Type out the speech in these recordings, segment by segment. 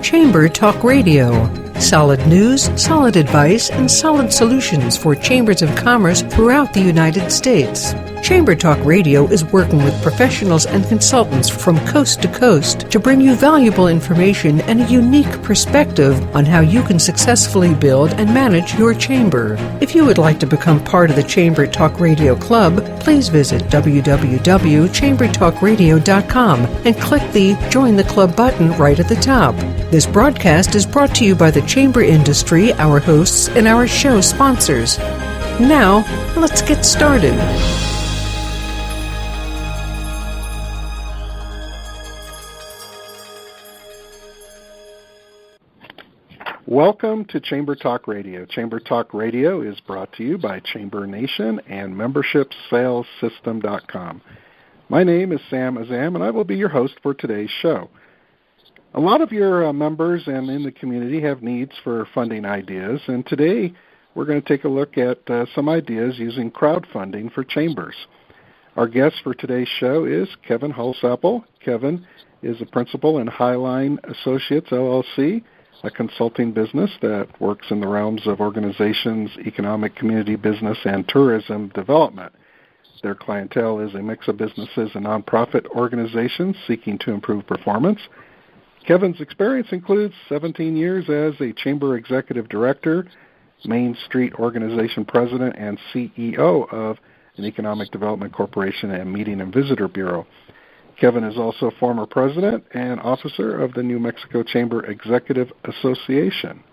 Chamber Talk Radio. Solid news, solid advice, and solid solutions for chambers of commerce throughout the United States. Chamber Talk Radio is working with professionals and consultants from coast to coast to bring you valuable information and a unique perspective on how you can successfully build and manage your chamber. If you would like to become part of the Chamber Talk Radio Club, please visit www.chambertalkradio.com and click the Join the Club button right at the top. This broadcast is brought to you by the chamber industry, our hosts, and our show sponsors. Now, let's get started. Welcome to Chamber Talk Radio. Chamber Talk Radio is brought to you by Chamber Nation and MembershipSalesSystem.com. My name is Sam Azam, and I will be your host for today's show. A lot of your members and in the community have needs for funding ideas, and today we're going to take a look at some ideas using crowdfunding for chambers. Our guest for today's show is Kevin Holsapple. Kevin is a Principal in Highline Associates, LLC, a consulting business that works in the realms of organizations, economic community business, and tourism development. Their clientele is a mix of businesses and nonprofit organizations seeking to improve performance. Kevin's experience includes 17 years as a chamber executive director, MainStreet organization president, and CEO of an economic development corporation and meeting and visitor bureau. Kevin is also former president and officer of the New Mexico Chamber Executive Association.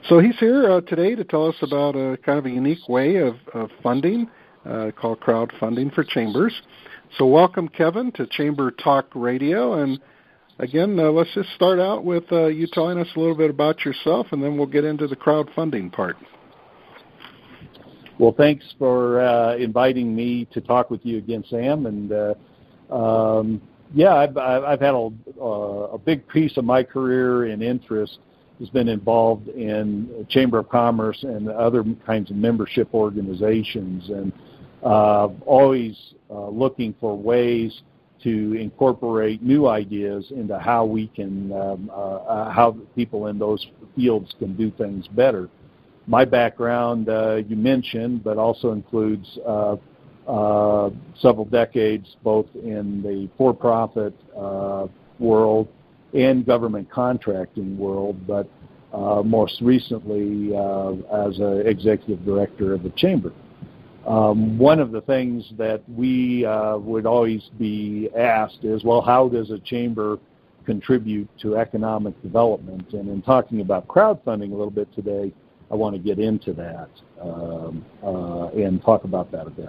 So he's here today to tell us about a kind of a unique way of funding called crowdfunding for chambers. So welcome, Kevin, to Chamber Talk Radio. And again, let's just start out with you telling us a little bit about yourself, and then we'll get into the crowdfunding part. Well, thanks for inviting me to talk with you again, Sam. And I've had a big piece of my career and interest has been involved in Chamber of Commerce and other kinds of membership organizations, and always looking for ways to incorporate new ideas into how we can, how people in those fields can do things better. My background, you mentioned, but also includes several decades both in the for-profit world and government contracting world, but most recently as an executive director of the Chamber. One of the things that we would always be asked is, well, how does a chamber contribute to economic development? And in talking about crowdfunding a little bit today, I want to get into that and talk about that a bit.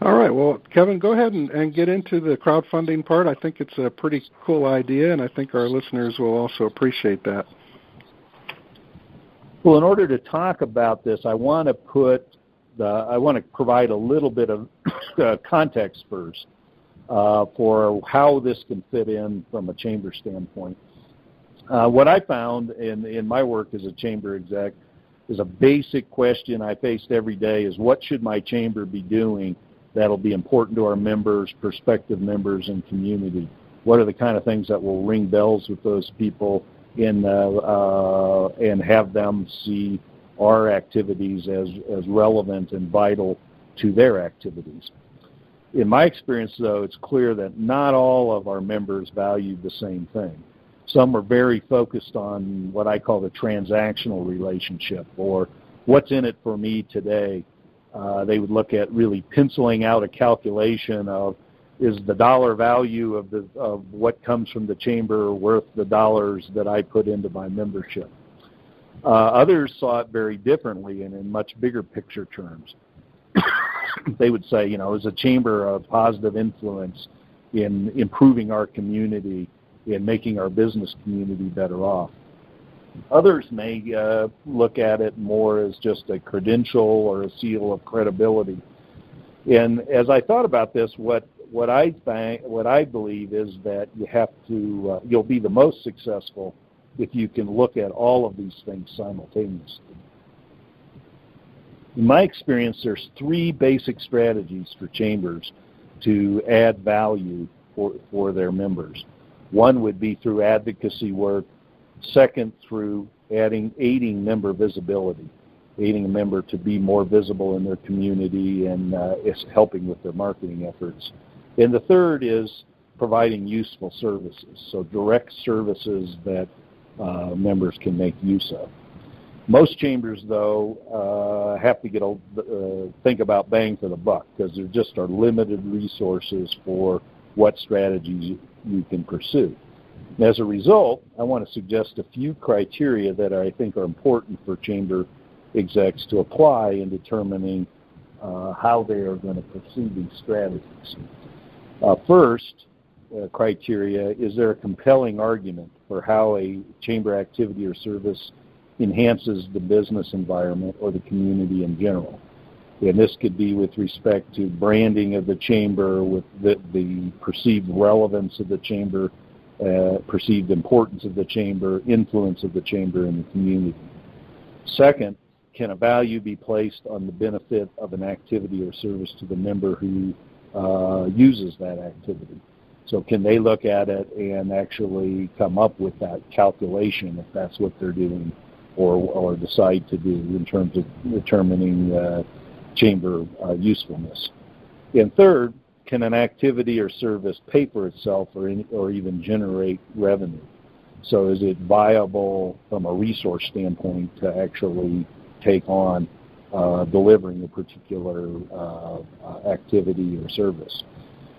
All right. Well, Kevin, go ahead and get into the crowdfunding part. I think it's a pretty cool idea, and I think our listeners will also appreciate that. Well, in order to talk about this, I want to provide a little bit of context first for how this can fit in from a chamber standpoint. What I found in my work as a chamber exec is a basic question I faced every day is, what should my chamber be doing that'll be important to our members, prospective members, and community? What are the kind of things that will ring bells with those people and have them see our activities as relevant and vital to their activities? In my experience, though, it's clear that not all of our members value the same thing. Some are very focused on what I call the transactional relationship, or what's in it for me today. They would look at really penciling out a calculation of, is the dollar value of what comes from the chamber worth the dollars that I put into my membership? Others saw it very differently and in much bigger picture terms. They would say, is a chamber a positive influence in improving our community and making our business community better off? Others may look at it more as just a credential or a seal of credibility. And as I thought about this, what I believe is that you'll be the most successful if you can look at all of these things simultaneously. In my experience, there's three basic strategies for chambers to add value for their members. One would be through advocacy work. Second, through aiding member visibility, aiding a member to be more visible in their community and is helping with their marketing efforts. And the third is providing useful services, so direct services that members can make use of. Most chambers, though, have to think about bang for the buck because there just are limited resources for what strategies you can pursue. And as a result, I want to suggest a few criteria that I think are important for chamber execs to apply in determining how they are going to pursue these strategies. First criteria, is there a compelling argument for how a chamber activity or service enhances the business environment or the community in general? And this could be with respect to branding of the chamber, with the perceived relevance of the chamber, perceived importance of the chamber, influence of the chamber in the community. Second, can a value be placed on the benefit of an activity or service to the member who uses that activity? So can they look at it and actually come up with that calculation if that's what they're doing or decide to do in terms of determining chamber usefulness? And third, can an activity or service pay for itself or even generate revenue? So is it viable from a resource standpoint to actually take on delivering a particular activity or service?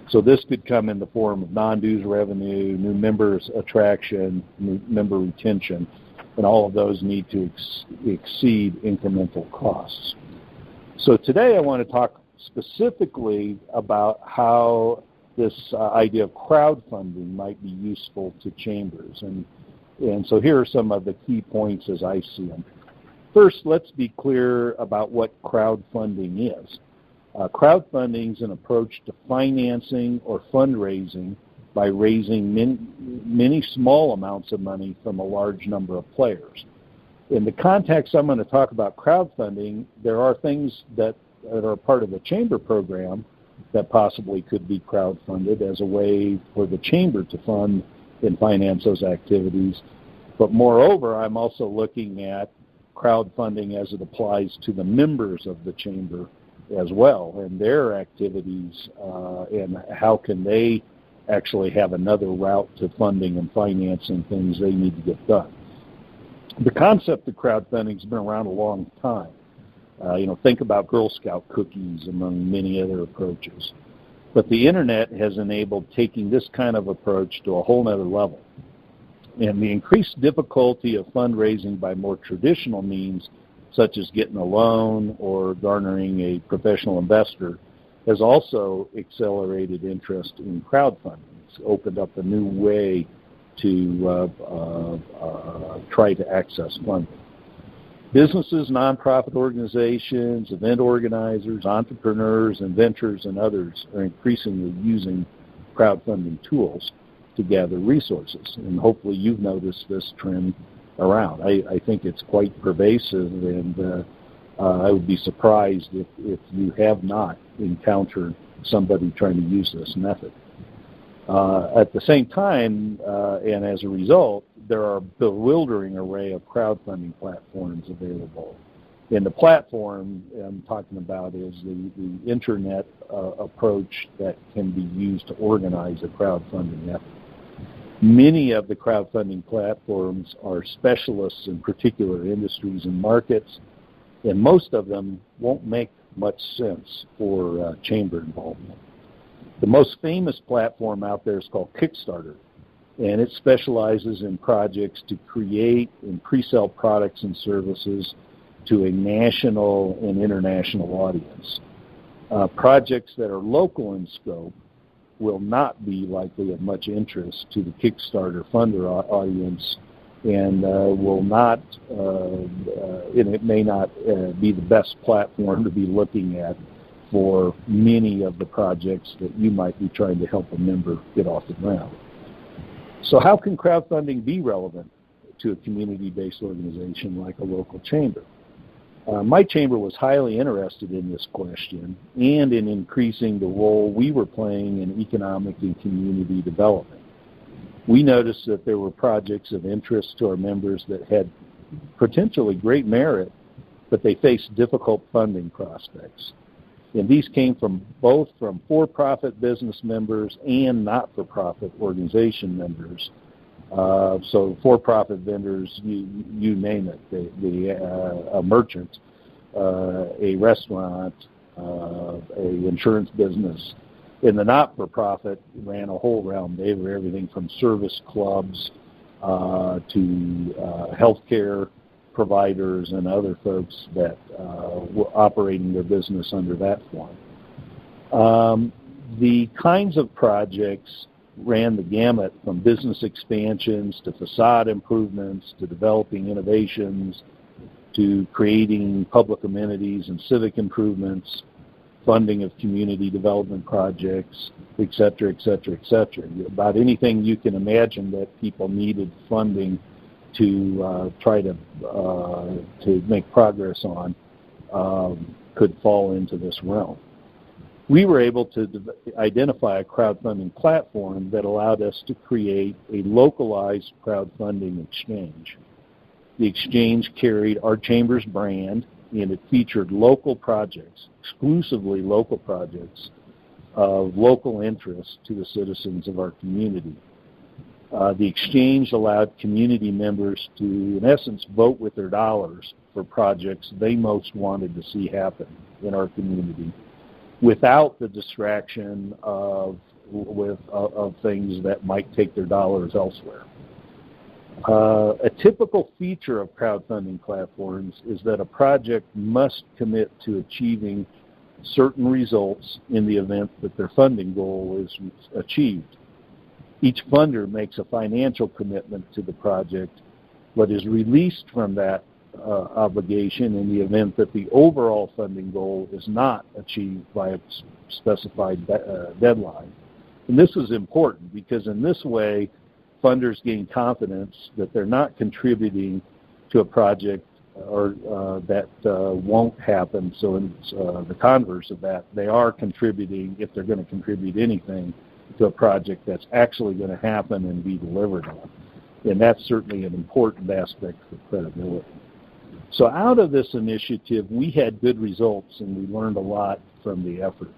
So this could come in the form of non-dues revenue, new members attraction, new member retention, and all of those need to exceed incremental costs. So today I want to talk specifically about how this idea of crowdfunding might be useful to chambers. And so here are some of the key points as I see them. First, let's be clear about what crowdfunding is. Crowdfunding is an approach to financing or fundraising by raising many small amounts of money from a large number of players. In the context I'm going to talk about crowdfunding, there are things that are part of the chamber program that possibly could be crowdfunded as a way for the chamber to fund and finance those activities. But moreover, I'm also looking at crowdfunding as it applies to the members of the chamber as well and their activities and how can they actually have another route to funding and financing things they need to get done. The concept of crowdfunding has been around a long time. Think about Girl Scout cookies among many other approaches. But the internet has enabled taking this kind of approach to a whole other level. And the increased difficulty of fundraising by more traditional means, such as getting a loan or garnering a professional investor, has also accelerated interest in crowdfunding. It's opened up a new way to try to access funding. Businesses, nonprofit organizations, event organizers, entrepreneurs, inventors, and others are increasingly using crowdfunding tools to gather resources. And hopefully you've noticed this trend around. I think it's quite pervasive, and I would be surprised if you have not encountered somebody trying to use this method. At the same time, and as a result, there are a bewildering array of crowdfunding platforms available. And the platform I'm talking about is the internet approach that can be used to organize a crowdfunding effort. Many of the crowdfunding platforms are specialists in particular industries and markets, and most of them won't make much sense for chamber involvement. The most famous platform out there is called Kickstarter, and it specializes in projects to create and pre-sell products and services to a national and international audience. Projects that are local in scope will not be likely of much interest to the Kickstarter funder audience, and will not, and it may not be the best platform to be looking at for many of the projects that you might be trying to help a member get off the ground. So how can crowdfunding be relevant to a community-based organization like a local chamber? My chamber was highly interested in this question and in increasing the role we were playing in economic and community development. We noticed that there were projects of interest to our members that had potentially great merit, but they faced difficult funding prospects. And these came from both from for-profit business members and not-for-profit organization members. So for-profit vendors, you name it, a merchant, a restaurant, a insurance business. In the not-for-profit, ran a whole realm. They were everything from service clubs to healthcare providers and other folks that were operating their business under that form. The kinds of projects ran the gamut from business expansions to facade improvements to developing innovations to creating public amenities and civic improvements, funding of community development projects, et cetera, et cetera, et cetera. About anything you can imagine that people needed funding to try to make progress on could fall into this realm. We were able to identify a crowdfunding platform that allowed us to create a localized crowdfunding exchange. The exchange carried our chamber's brand, and it featured local projects, exclusively local projects of local interest to the citizens of our community. The exchange allowed community members to, in essence, vote with their dollars for projects they most wanted to see happen in our community without the distraction of things that might take their dollars elsewhere. A typical feature of crowdfunding platforms is that a project must commit to achieving certain results in the event that their funding goal is achieved. Each funder makes a financial commitment to the project, but is released from that obligation in the event that the overall funding goal is not achieved by a specified deadline. And this is important because in this way, funders gain confidence that they're not contributing to a project or that won't happen. So in the converse of that, they are contributing, if they're going to contribute anything, to a project that's actually going to happen and be delivered on. And that's certainly an important aspect for credibility. So out of this initiative, we had good results and we learned a lot from the effort.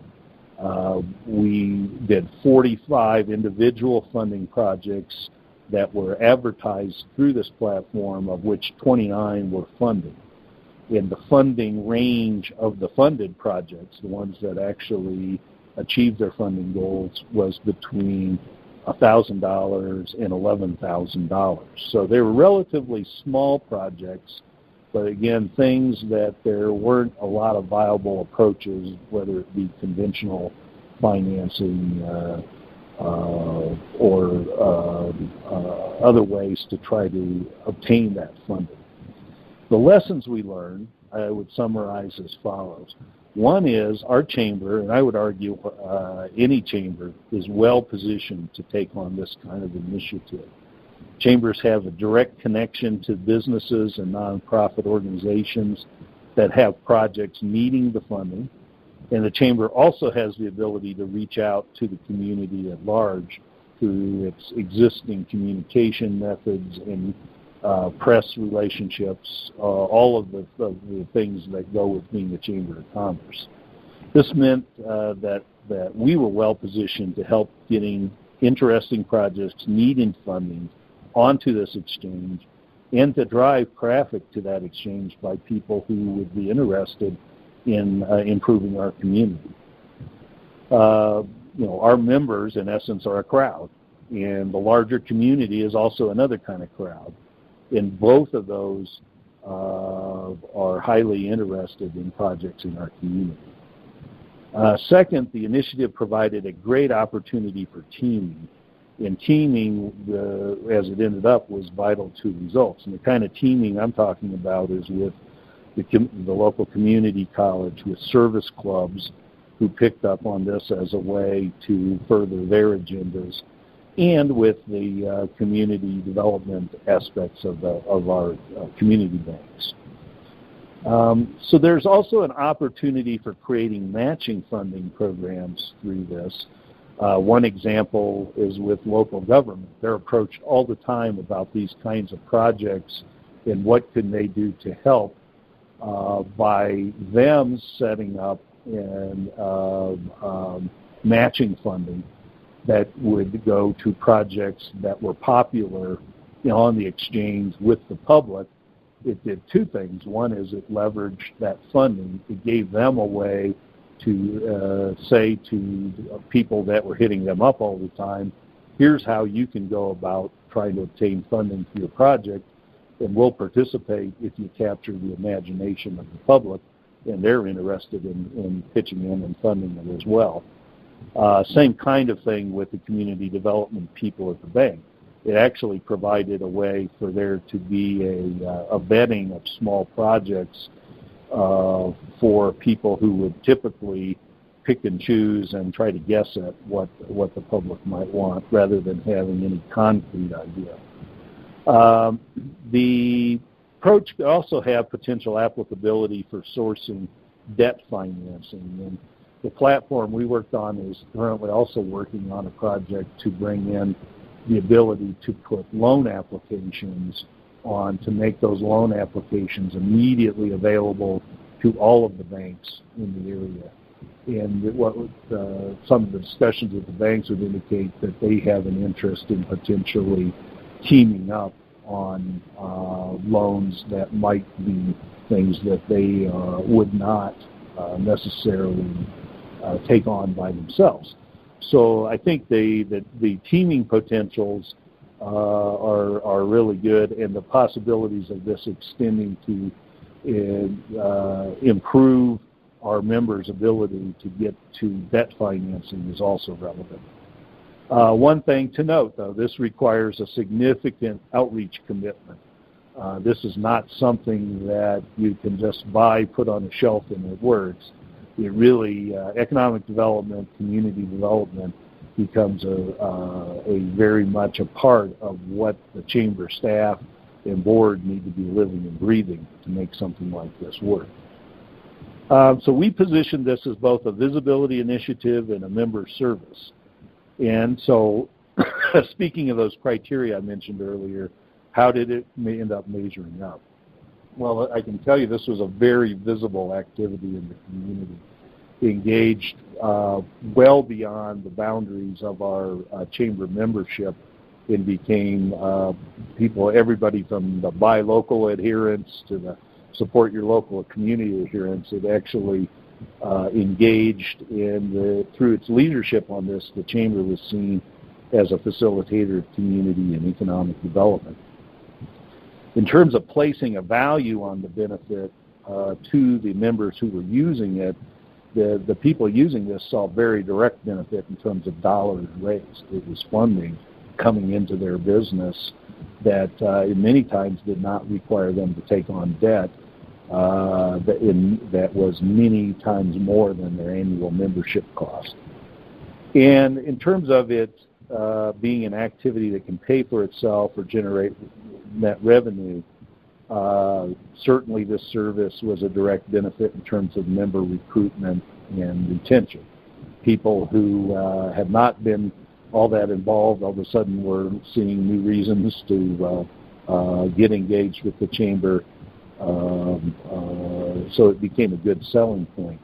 We did 45 individual funding projects that were advertised through this platform, of which 29 were funded. And the funding range of the funded projects, the ones that actually achieved their funding goals, was between $1,000 and $11,000. So they were relatively small projects, but again, things that there weren't a lot of viable approaches, whether it be conventional financing or other ways to try to obtain that funding. The lessons we learned, I would summarize as follows. One is our chamber, and I would argue any chamber, is well positioned to take on this kind of initiative. Chambers have a direct connection to businesses and nonprofit organizations that have projects needing the funding, and the chamber also has the ability to reach out to the community at large through its existing communication methods and press relationships, all of the things that go with being a Chamber of Commerce. This meant that we were well positioned to help getting interesting projects needing funding onto this exchange and to drive traffic to that exchange by people who would be interested in improving our community. Our members, in essence, are a crowd, and the larger community is also another kind of crowd. And both of those are highly interested in projects in our community. Second, the initiative provided a great opportunity for teaming. And teaming, as it ended up, was vital to results. And the kind of teaming I'm talking about is with the local community college, with service clubs who picked up on this as a way to further their agendas, and with the community development aspects of our community banks. So there's also an opportunity for creating matching funding programs through this, One example is with local government. They're approached all the time about these kinds of projects and what can they do to help by them setting up and matching funding that would go to projects that were popular on the exchange with the public. It did two things. One is it leveraged that funding. It gave them a way to say to people that were hitting them up all the time, here's how you can go about trying to obtain funding for your project, and we'll participate if you capture the imagination of the public, and they're interested in pitching in and funding it as well. Same kind of thing with the community development people at the bank. It actually provided a way for there to be a vetting of small projects for people who would typically pick and choose and try to guess at what the public might want rather than having any concrete idea. The approach could also have potential applicability for sourcing debt financing. And the platform we worked on is currently also working on a project to bring in the ability to put loan applications on, to make those loan applications immediately available to all of the banks in the area. And some of the discussions with the banks would indicate that they have an interest in potentially teaming up on loans that might be things that they would not necessarily take on by themselves. So I think the teaming potentials are really good, and the possibilities of this extending to improve our members' ability to get to debt financing is also relevant. One thing to note, though, this requires a significant outreach commitment. This is not something that you can just buy, put on a shelf, and it works. It really, economic development, community development becomes a very much a part of what the chamber staff and board need to be living and breathing to make something like this work. So we positioned this as both a visibility initiative and a member service. And so speaking of those criteria I mentioned earlier, how did it end up measuring up? Well, I can tell you this was a very visible activity in the community. It engaged well beyond the boundaries of our chamber membership and became everybody from the buy local adherence to the support your local community adherence. It actually engaged through its leadership on this, the chamber was seen as a facilitator of community and economic development. In terms of placing a value on the benefit to the members who were using it, the people using this saw very direct benefit in terms of dollars raised. It was funding coming into their business that in many times did not require them to take on debt that was many times more than their annual membership cost. And in terms of it being an activity that can pay for itself or generate net revenue, certainly this service was a direct benefit in terms of member recruitment and retention. People who had not been all that involved all of a sudden were seeing new reasons to get engaged with the chamber, so it became a good selling point.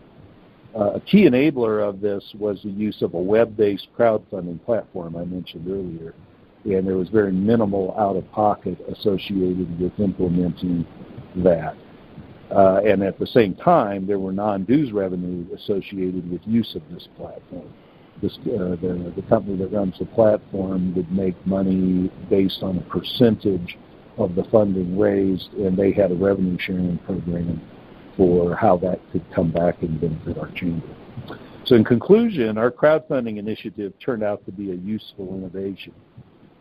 A key enabler of this was the use of a web-based crowdfunding platform I mentioned earlier, and there was very minimal out-of-pocket associated with implementing that. And at the same time, there were non-dues revenue associated with use of this platform. The company that runs the platform would make money based on a percentage of the funding raised, and they had a revenue sharing program for how that could come back and benefit our chamber. So in conclusion, our crowdfunding initiative turned out to be a useful innovation.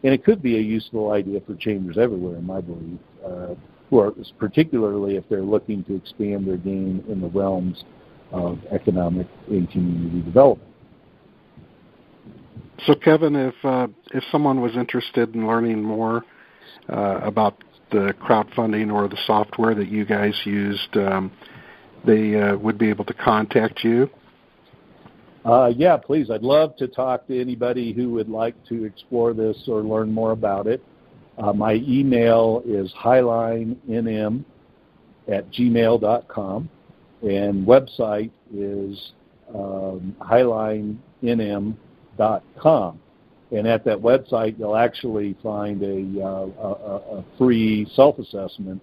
And it could be a useful idea for chambers everywhere, in my belief, particularly if they're looking to expand their game in the realms of economic and community development. So, Kevin, if someone was interested in learning more about the crowdfunding or the software that you guys used, they would be able to contact you? Yeah, please. I'd love to talk to anybody who would like to explore this or learn more about it. My email is highlinenm@gmail.com, and website is highlinenm.com. And at that website, you'll actually find a free self-assessment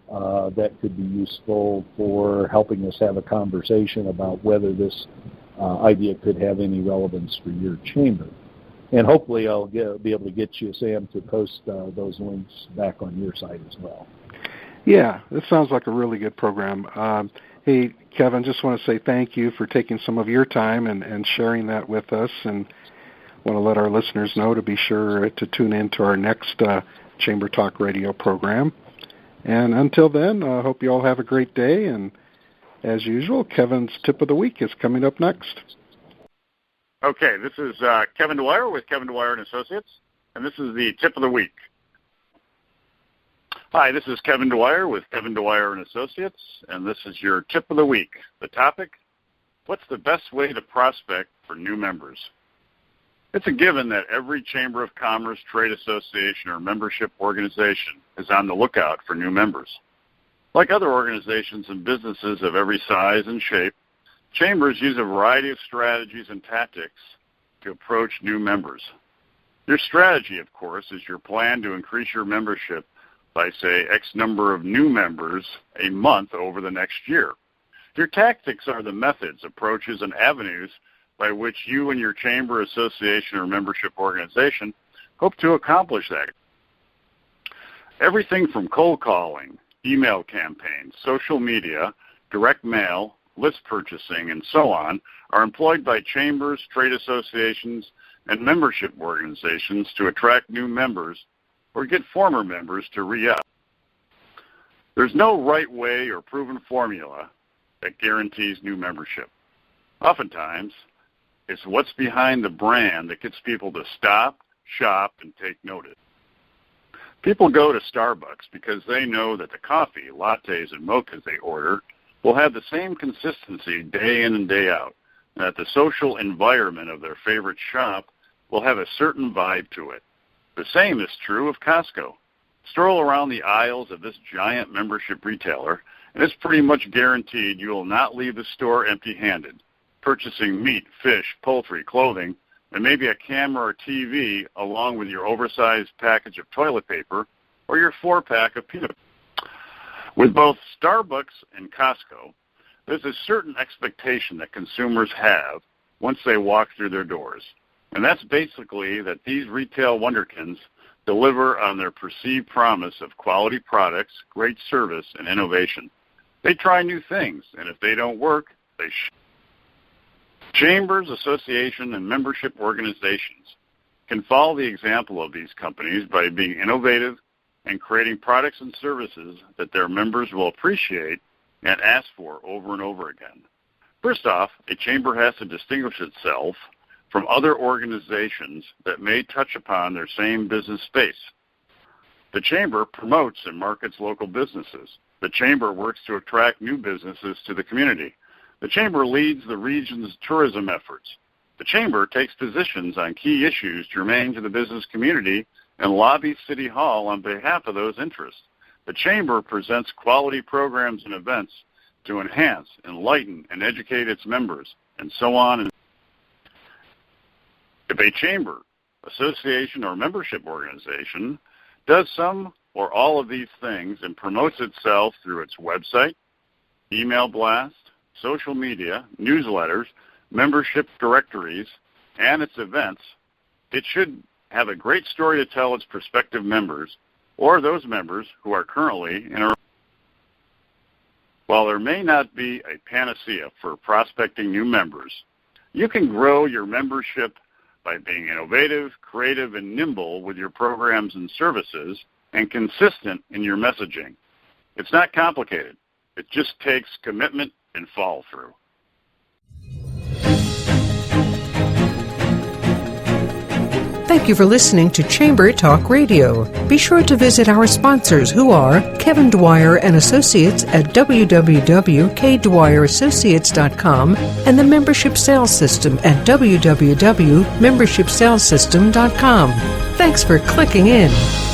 that could be useful for helping us have a conversation about whether this idea could have any relevance for your chamber. And hopefully I'll be able to get you, Sam, to post those links back on your site as well. Yeah, this sounds like a really good program. Hey, Kevin, just want to say thank you for taking some of your time and sharing that with us, and want to let our listeners know to be sure to tune in to our next Chamber Talk Radio program. And until then, I hope you all have a great day, and as usual, Kevin's Tip of the Week is coming up next. Okay, this is Kevin Dwyer with Kevin Dwyer & Associates, and this is the Tip of the Week. Hi, this is Kevin Dwyer with Kevin Dwyer & Associates, and this is your Tip of the Week. The topic, what's the best way to prospect for new members? It's a given that every Chamber of Commerce, trade association, or membership organization is on the lookout for new members. Like other organizations and businesses of every size and shape, chambers use a variety of strategies and tactics to approach new members. Your strategy, of course, is your plan to increase your membership by, say, X number of new members a month over the next year. Your tactics are the methods, approaches, and avenues by which you and your chamber, association, or membership organization hope to accomplish that. Everything from cold calling, email campaigns, social media, direct mail, list purchasing, and so on are employed by chambers, trade associations, and membership organizations to attract new members or get former members to re-up. There's no right way or proven formula that guarantees new membership. Oftentimes, it's what's behind the brand that gets people to stop, shop, and take notice. People go to Starbucks because they know that the coffee, lattes, and mochas they order will have the same consistency day in and day out, and that the social environment of their favorite shop will have a certain vibe to it. The same is true of Costco. Stroll around the aisles of this giant membership retailer, and it's pretty much guaranteed you will not leave the store empty-handed, purchasing meat, fish, poultry, clothing, and maybe a camera or TV along with your oversized package of toilet paper or your 4-pack of peanut butter. With both Starbucks and Costco, there's a certain expectation that consumers have once they walk through their doors, and that's basically that these retail wonderkins deliver on their perceived promise of quality products, great service, and innovation. They try new things, and if they don't work, they Chambers, association, and membership organizations can follow the example of these companies by being innovative and creating products and services that their members will appreciate and ask for over and over again. First off, a chamber has to distinguish itself from other organizations that may touch upon their same business space. The chamber promotes and markets local businesses. The chamber works to attract new businesses to the community. The chamber leads the region's tourism efforts. The chamber takes positions on key issues germane to the business community and lobbies City Hall on behalf of those interests. The chamber presents quality programs and events to enhance, enlighten, and educate its members, and so on. If a chamber, association, or membership organization does some or all of these things and promotes itself through its website, email blast, social media, newsletters, membership directories, and its events, it should have a great story to tell its prospective members or those members who are currently in a. While there may not be a panacea for prospecting new members, you can grow your membership by being innovative, creative, and nimble with your programs and services and consistent in your messaging. It's not complicated. It just takes commitment and follow through. Thank you for listening to Chamber Talk Radio. Be sure to visit our sponsors, who are Kevin Dwyer and Associates at www.kdwyerassociates.com and the Membership Sales System at www.membershipsalessystem.com. Thanks for clicking in.